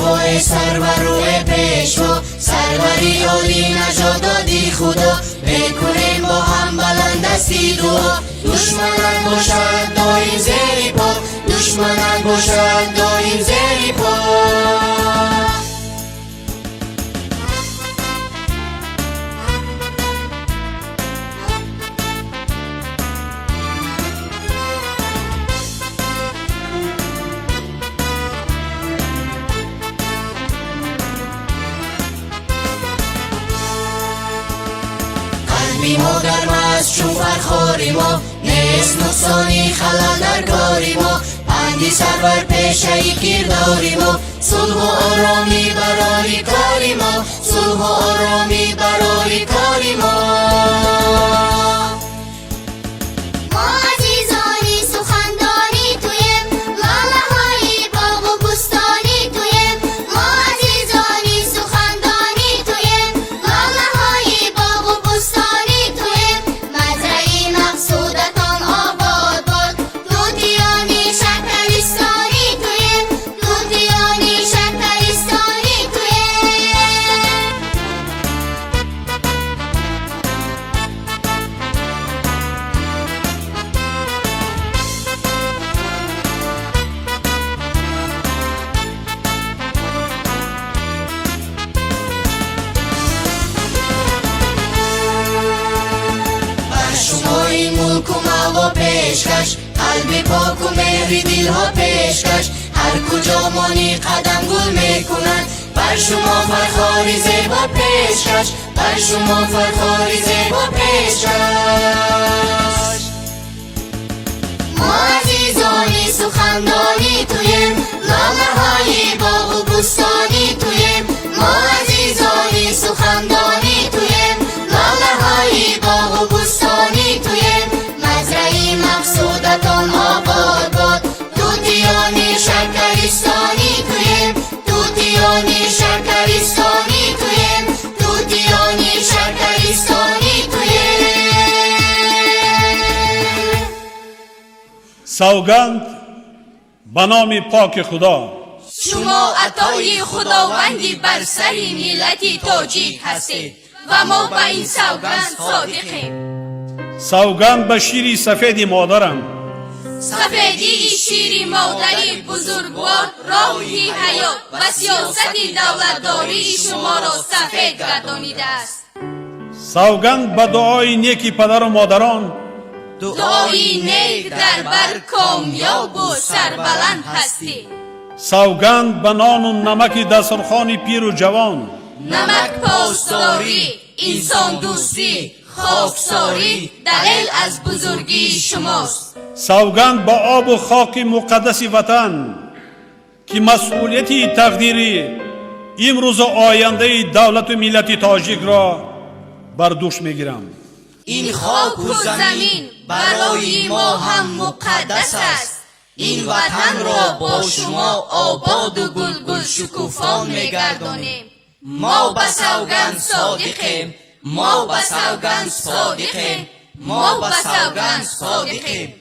هوای سرورو پیشوا، سروری عالی نژاد دادی خدا، بکنیم با هم بلند دستی دعا. دشمنان باشد دایم زیر پا، دشمنان باشد دایم زیر پا. قلبی ما گرم است چون فرخاری ما، نیست نقصانی خلل در کاری ما. پندی سرور پیشه کرداری ما، صلح و آرامی برای کاری ما، صلح و آرامی برای کاری ما. و پیشکش قلب پاک و مهری دل ها پیشکش، هر کجا مانی قدم گل میکنند. بر شما فرخاری زیبا پیشکش، بر شما فرخاری زیبا پیشکش. ما عزیزانی سخندانی تویم، لاله های باغ و بستانی تویم. ما عزیزانی سخندانی تویم، لاله های باغ و بستانی تویم. مقصودتان آباد باد، توتیانی شکرستانی تویم، توتیانی شکرستانی تویم، توتیانی شکرستانی تویم. سوگند به نام پاک خدا، شما عطای خداوندی بر سر ملت تاجیک هستید و ما به این سوگند صادقیم. سوگند به شیر سفید مادرم، سفیدی شیر مادری بزرگوار راهی حیات و سیاست دولتداری شما را سفید گردانیده است. سوگند به دعای نیکی پدر و مادران، دعای نیک در بر کامیاب و سربلند هستی. سوگند به نان و نمک دسترخوان پیر و جوان، نمک پاسداری، انسان دوستی، خاکساری دلیل از بزرگی شماست. سوگند با آب و خاک مقدس وطن که مسئولیتی تقدیری امروز و آینده دولت و ملت تاجیک را بر دوش میگیرم. این خاک و زمین برای ما هم مقدس است. این وطن را با شما آباد و گل شکوفان میگردانیم. ما به سوگند صادقیم، ما به سوگند صادقیم، ما به سوگند صادقیم.